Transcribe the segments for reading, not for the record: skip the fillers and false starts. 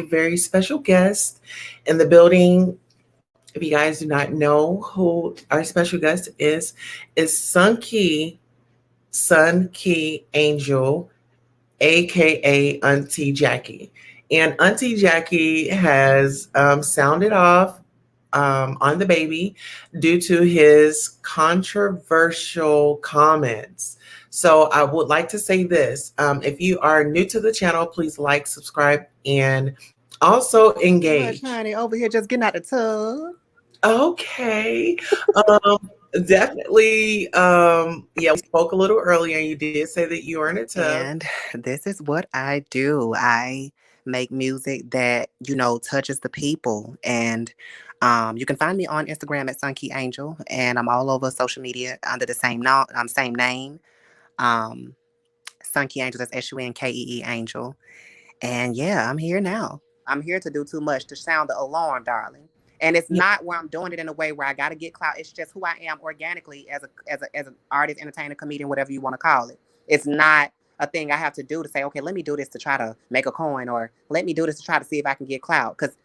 very special guest in the building. If you guys do not know who our special guest is Sunkee, Sunkee Angel, aka Auntie Jackie. And Auntie Jackie has sounded off on the baby due to his controversial comments. So I would like to say this. If you are new to the channel, please like, subscribe, and also Much, engage. honey. Over here just getting out the tub. Okay. Um, Definitely. Yeah, we spoke a little earlier. You did say that you were in a tub. And this is what I do. I make music that, touches the people. And you can find me on Instagram at Sunkee Angel. And I'm all over social media under the same name. Um, Sunkee Angel, that's Sunkee Angel. And yeah, I'm here now. I'm here to do too much to sound the alarm, darling. And it's Yeah. not where I'm doing it in a way where I got to get clout. It's just who I am organically as an artist, entertainer, comedian, whatever you want to call it. It's not a thing I have to do to say, okay, let me do this to try to make a coin, or let me do this to try to see if I can get clout. Because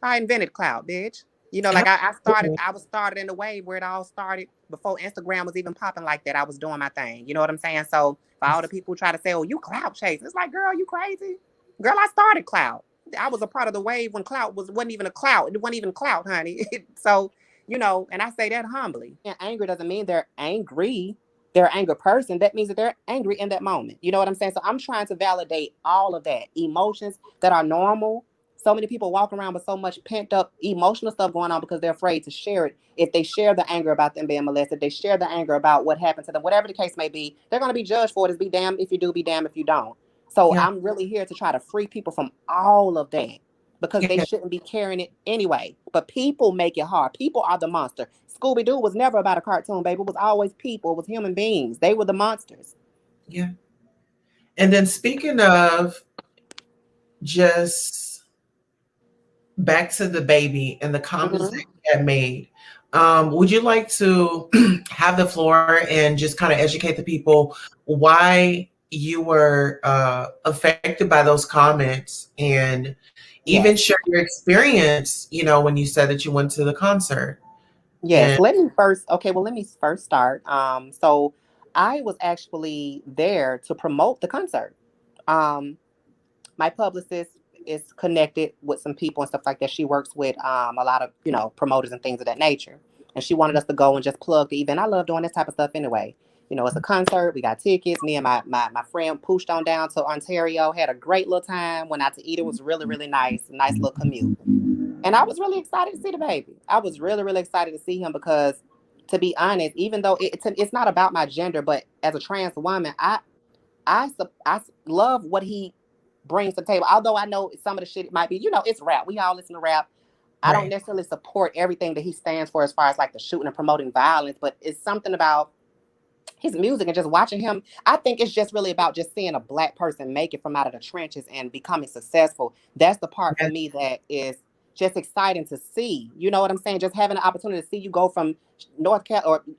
I invented clout, bitch. Like Absolutely. I was started in the way where it all started before Instagram was even popping like that. I was doing my thing. You know what I'm saying? So for all the people who try to say, oh, you clout chasing, it's like, girl, you crazy? Girl, I started clout. I was a part of the wave when clout wasn't even a clout. It wasn't even clout, honey. So, and I say that humbly. And anger doesn't mean they're angry. They're an angry person. That means that they're angry in that moment. You know what I'm saying? So I'm trying to validate all of that. Emotions that are normal. So many people walk around with so much pent up emotional stuff going on because they're afraid to share it. If they share the anger about them being molested, they share the anger about what happened to them, whatever the case may be, they're going to be judged for it. Is be damned if you do, be damned if you don't. So Yeah. I'm really here to try to free people from all of that because they Yeah. shouldn't be carrying it anyway. But people make it hard. People are the monster. Scooby Doo was never about a cartoon, baby. It was always people. It was human beings. They were the monsters. Yeah. And then speaking of just back to the baby and the comments that Hmm. you had made, would you like to have the floor and just kind of educate the people why you were affected by those comments and even Yes. share your experience, when you said that you went to the concert? Yes. And Let me first start. So I was actually there to promote the concert. Um, my publicist is connected with some people and stuff like that. She works with a lot of promoters and things of that nature, and she wanted us to go and just plug the event. I love doing this type of stuff anyway. It's a concert. We got tickets. Me and my friend pushed on down to Ontario. Had a great little time. Went out to eat. It was really really nice. Nice little commute. And I was really excited to see the baby. I was really really excited to see him because, to be honest, even though it's not about my gender, but as a trans woman, I love what he brings to the table. Although I know some of the shit might be, it's rap. We all listen to rap. I don't right. necessarily support everything that he stands for as far as like the shooting and promoting violence, but it's something about his music and just watching him. I think it's just really about just seeing a black person make it from out of the trenches and becoming successful. That's the part for Yes. me that is just exciting to see. You know what I'm saying? Just having the opportunity to see you go from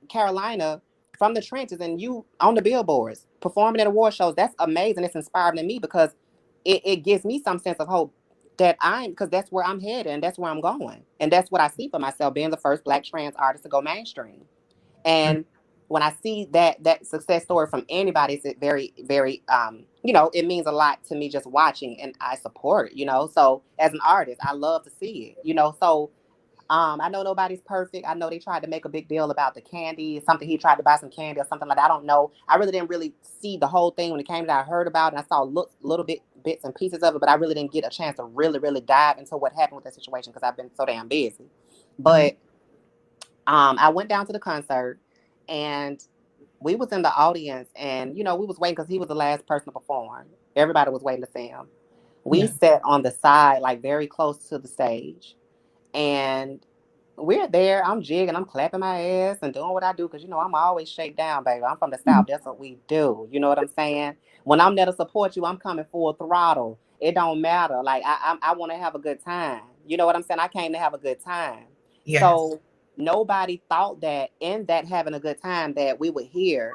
Carolina, from the trenches, and you on the billboards performing at award shows. That's amazing. It's inspiring to me because it gives me some sense of hope that because that's where I'm headed and that's where I'm going. And that's what I see for myself, being the first black trans artist to go mainstream. And when I see that success story from anybody, it's very, very it means a lot to me just watching, and I support, So as an artist, I love to see it. So I know nobody's perfect. I know they tried to make a big deal about the candy, something he tried to buy some candy or something like that. I don't know. I really didn't really see the whole thing when it came to I heard about it, and I saw little bits and pieces of it, but I really didn't get a chance to really, really dive into what happened with that situation because I've been so damn busy. Mhm. But I went down to the concert, and we was in the audience, and we was waiting because he was the last person to perform. Everybody was waiting to see him. We Yeah. sat on the side, like very close to the stage, and we're there. I'm jigging, I'm clapping my ass and doing what I do because I'm always shake down, baby. I'm from the South. That's what we do. You know what I'm saying? When I'm there to support you, I'm coming full throttle. It don't matter. Like I want to have a good time. You know what I'm saying? I came to have a good time. Yes. So nobody thought that in that having a good time that we would hear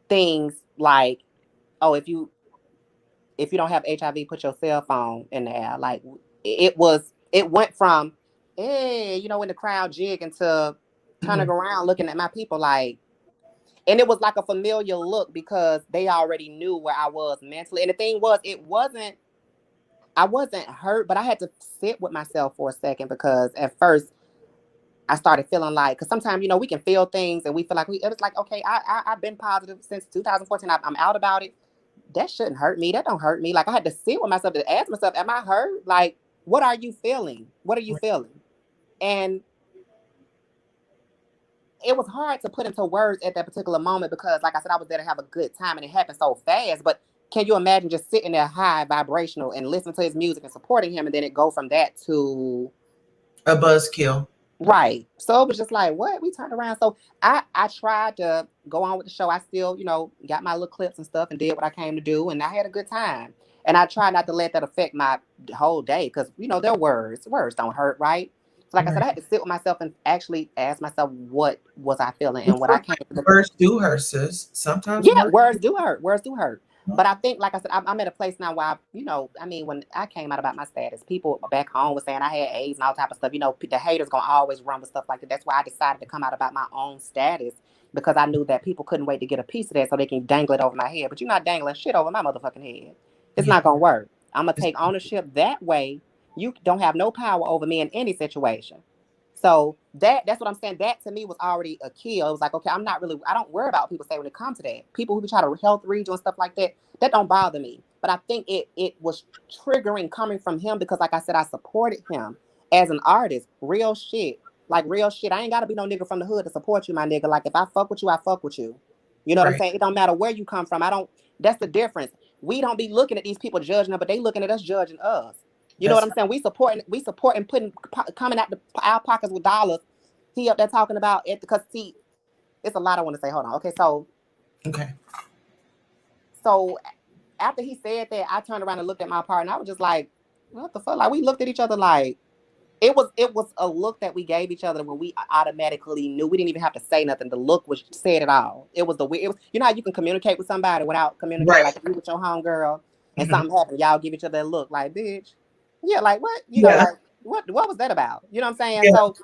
things like, oh, if you if you don't have HIV, put your cell phone in the air. Like it went from, hey, in the crowd jigging to turning around looking at my people like, and it was like a familiar look because they already knew where I was mentally. And the thing was, I wasn't hurt, but I had to sit with myself for a second because at first I started feeling like, because sometimes, we can feel things and we feel like it was like, okay, I've been positive since 2014. I'm out about it. That shouldn't hurt me. That don't hurt me. Like I had to sit with myself and ask myself, am I hurt? Like, what are you feeling? What are you feeling? And it was hard to put into words at that particular moment because, like I said, I was there to have a good time and it happened so fast. But can you imagine just sitting there high vibrational and listening to his music and supporting him, and then it go from that to a buzzkill? Right. So it was just like, what? We turned around. So I tried to go on with the show. I still, got my little clips and stuff and did what I came to do. And I had a good time. And I try not to let that affect my whole day because, they're words. Words don't hurt, right? So like I said, I had to sit with myself and actually ask myself, what was I feeling and what I came to do. Words do hurt, sis. Sometimes words do hurt. Words do hurt. But I think, like I said, I'm at a place now where, when I came out about my status, people back home were saying I had AIDS and all type of stuff. The haters going to always run with stuff like that. That's why I decided to come out about my own status because I knew that people couldn't wait to get a piece of that so they can dangle it over my head. But you're not dangling shit over my motherfucking head. It's not going to work. I'm going to take ownership that way. You don't have no power over me in any situation. So that's what I'm saying. That to me was already a kill. It was like, okay, I don't worry about what people say when it comes to that. People who try to health read you and stuff like that, that don't bother me. But I think it was triggering coming from him because, like I said, I supported him as an artist. Real shit. Like real shit. I ain't gotta be no nigga from the hood to support you, my nigga. Like if I fuck with you, I fuck with you. You know what I'm saying? It don't matter where you come from. That's the difference. We don't be looking at these people judging them, but they looking at us judging us. You know what I'm saying? We supporting putting coming out our pockets with dollars. He up there talking about it because it's a lot I want to say. Hold on. Okay, so after he said that, I turned around and looked at my partner and I was just like, what the fuck? Like we looked at each other like it was a look that we gave each other when we automatically knew. We didn't even have to say nothing. The look was said it all. It was how you can communicate with somebody without communicating, like you with your homegirl and something happened, y'all give each other a look like, bitch. Yeah, like what? Like what was that about? You know what I'm saying? Yeah. So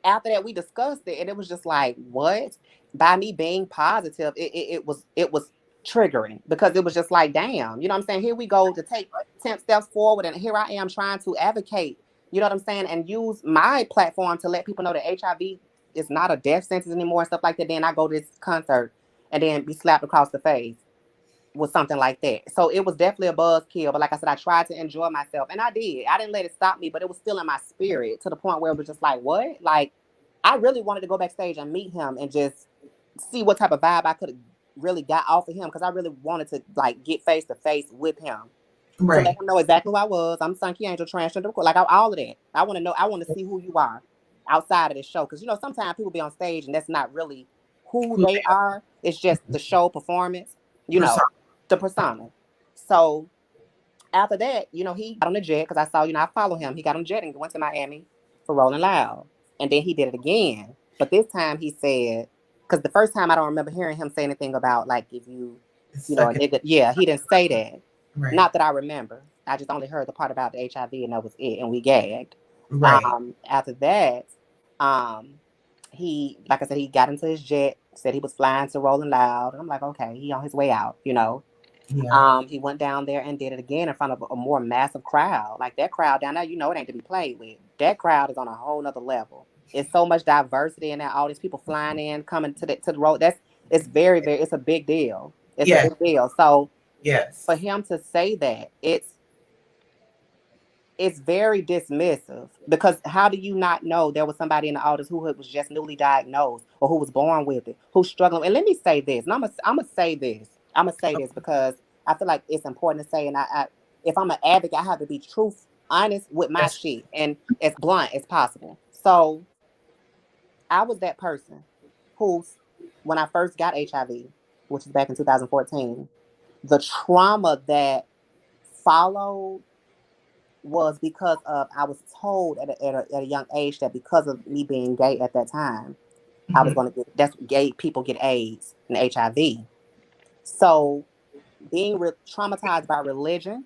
after that we discussed it and it was just like, what? By me being positive, it was triggering because it was just like, damn, you know what I'm saying? Here we go to take 10 steps forward and here I am trying to advocate, you know what I'm saying, and use my platform to let people know that HIV is not a death sentence anymore and stuff like that. Then I go to this concert and then be slapped across the face with something like that. So it was definitely a buzzkill. But like I said, I tried to enjoy myself. And I did. I didn't let it stop me, but it was still in my spirit to the point where it was just like, what? Like, I really wanted to go backstage and meet him and just see what type of vibe I could have really got off of him. Because I really wanted to, like, get face to face with him. Right. To let him know exactly who I was. I'm Sunkee Angel, transgender. Like, all of that. I want to know. I want to see who you are outside of this show. Because, sometimes people be on stage and that's not really who they are. It's just the show performance. The persona. So after that, he got on the jet because I saw, I follow him. He got on the jet and went to Miami for Rolling Loud. And then he did it again. But this time he said, because the first time I don't remember hearing him say anything about like if you a nigga. Yeah, he didn't say that. Right. Not that I remember. I just only heard the part about the HIV and that was it. And we gagged. Right. After that, he, like I said, he got into his jet, said he was flying to Rolling Loud. And I'm like, okay, he on his way out, Yeah. He went down there and did it again in front of a more massive crowd. Like that crowd down there, it ain't to be played with. That crowd is on a whole nother level. It's so much diversity in there. All these people flying in, coming to the road. It's very, very, it's a big deal. It's a big deal. So for him to say that, it's very dismissive because how do you not know there was somebody in the audience who was just newly diagnosed or who was born with it, who's struggling? And let me say this, and I'm gonna say this. I'm gonna say this because I feel like it's important to say, and I if I'm an advocate, I have to be honest with my shit and as blunt as possible. So I was that person who's, when I first got HIV, which is back in 2014, the trauma that followed was because of, I was told at a young age that because of me being gay at that time, I was going to get, that's gay people get AIDS and HIV. So being traumatized by religion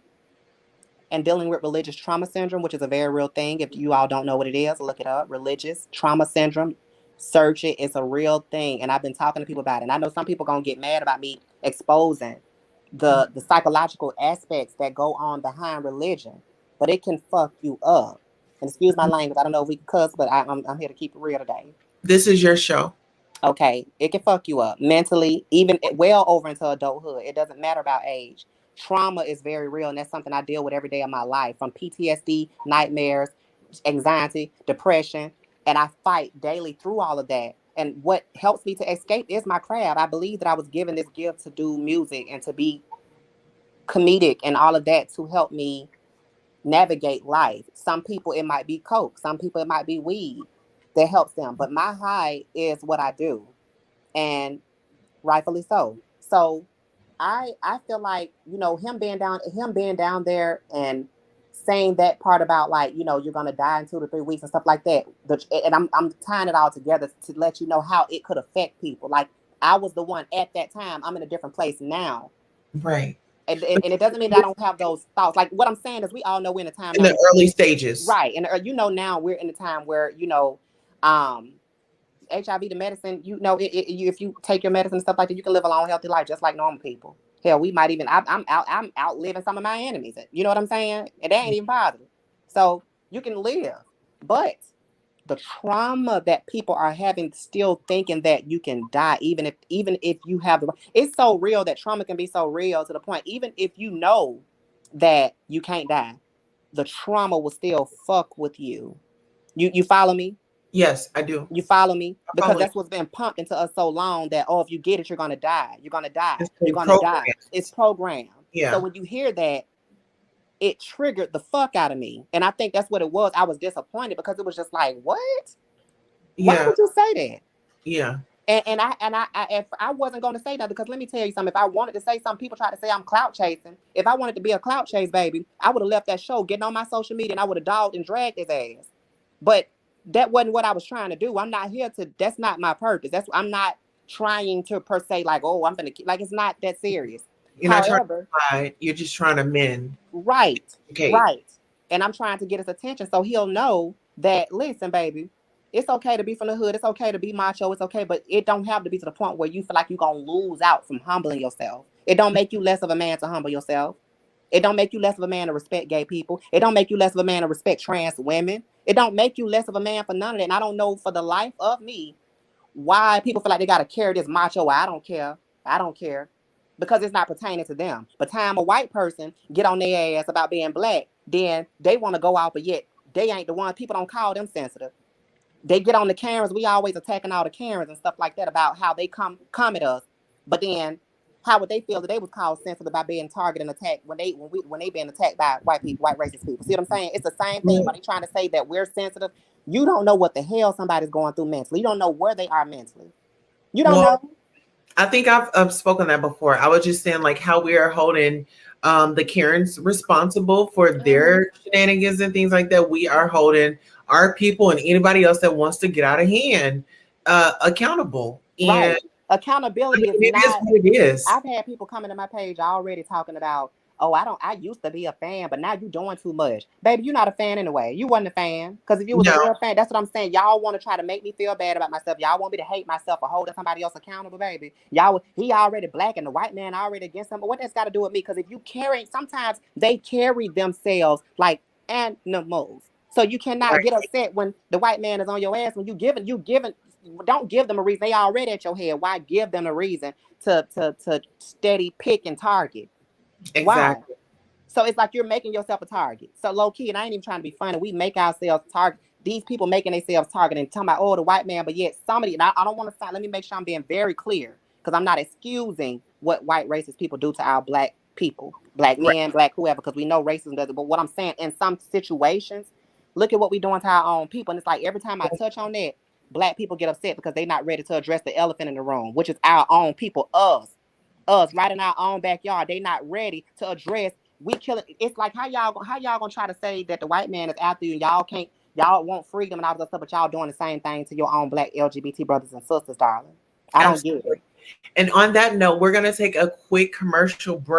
and dealing with religious trauma syndrome, which is a very real thing. If you all don't know what it is, look it up. Religious trauma syndrome. Search it. It's a real thing. And I've been talking to people about it. And I know some people are going to get mad about me exposing the psychological aspects that go on behind religion. But it can fuck you up. And excuse my language. I don't know if we can cuss, but I'm here to keep it real today. This is your show. Okay. It can fuck you up mentally, even well over into adulthood. It doesn't matter about age. Trauma is very real, and that's something I deal with every day of my life, from PTSD, nightmares, anxiety, depression, and I fight daily through all of that. And what helps me to escape is my craft. I believe that I was given this gift to do music and to be comedic and all of that to help me navigate life. Some people, it might be coke. Some people, it might be weed that helps them. But my high is what I do, and rightfully so. So I feel like, you know, him being down there and saying that part about, like, you know, you're gonna die in 2 to 3 weeks and stuff like that. And I'm tying it all together to let you know how it could affect people. Like, I was the one at that time. I'm in a different place now. Right. And it doesn't mean that I don't have those thoughts. Like, what I'm saying is, we all know we're in a time in the early stages. Right. And you know, now we're in a time where, you know, HIV, the medicine, you know, if you take your medicine and stuff like that, you can live a long, healthy life just like normal people. Hell, we might even, I'm outliving some of my enemies. You know what I'm saying? And that ain't even positive. So you can live, but the trauma that people are having, still thinking that you can die, even if you have it's so real that trauma can be so real to the point, even if you know that you can't die, the trauma will still fuck with you. You follow me? Yes, I do. You follow me? Because that's what's been pumped into us so long, that, oh, if you get it, you're going to die. You're going to die. You're going to die. It's programmed. Yeah. So when you hear that, it triggered the fuck out of me. And I think that's what it was. I was disappointed because it was just like, what? Why would you say that? Yeah. And I wasn't going to say that, because let me tell you something. If I wanted to say something, people try to say I'm clout chasing. If I wanted to be a clout chase baby, I would have left that show, getting on my social media, and I would have dogged and dragged his ass. But that wasn't what I was trying to do. I'm not here to, that's not my purpose. I'm not trying to per se, like, oh, I'm going to, like, it's not that serious. You're not trying to hide, you're just trying to mend. Right. Okay. Right. And I'm trying to get his attention so he'll know that, listen, baby, it's okay to be from the hood. It's okay to be macho. It's okay, but it don't have to be to the point where you feel like you're going to lose out from humbling yourself. It don't make you less of a man to humble yourself. It don't make you less of a man to respect gay people. It don't make you less of a man to respect trans women. It don't make you less of a man for none of that. And I don't know for the life of me why people feel like they got to carry this macho. I don't care. I don't care. Because it's not pertaining to them. But time a white person get on their ass about being black, then they want to go out, but yet they ain't the one. People don't call them sensitive. They get on the Karens. We always attacking all the Karens and stuff like that about how they come at us. But then how would they feel that they was called sensitive by being targeted and attacked when they being attacked by white people, white racist people? See what I'm saying? It's the same thing. When they trying to say that we're sensitive, you don't know what the hell somebody's going through mentally. You don't know where they are mentally. You don't know. I think I've spoken that before. I was just saying, like, how we are holding the Karens responsible for their shenanigans and things like that. We are holding our people and anybody else that wants to get out of hand accountable. And accountability is not what it is. I've had people coming to my page already talking about, oh, I used to be a fan, but now you're doing too much. Baby, you're not a fan anyway. You wasn't a fan. Because if you was a real fan, that's what I'm saying. Y'all want to try to make me feel bad about myself. Y'all want me to hate myself for holding somebody else accountable, baby. He already black and the white man already against him. But what that's got to do with me? Because if you sometimes they carry themselves like animals. So you cannot get upset when the white man is on your ass. When you giving, don't give them a reason. They already at your head. Why give them a reason to steady pick and target? Exactly. Why? So it's like you're making yourself a target. So low key, and I ain't even trying to be funny. We make ourselves target. These people making themselves target and talking about, oh, the white man, but yet somebody, and I don't want to sound, let me make sure I'm being very clear, because I'm not excusing what white racist people do to our black people, black men, black whoever, because we know racism does it. But what I'm saying, in some situations, look at what we're doing to our own people. And it's like every time I touch on that, black people get upset because they're not ready to address the elephant in the room, which is our own people, us right in our own backyard. They not ready to address. We killing. It's like how y'all gonna try to say that the white man is after you, and y'all want freedom and all that stuff, but y'all doing the same thing to your own black LGBT brothers and sisters, darling. I don't get it. And on that note, we're gonna take a quick commercial break.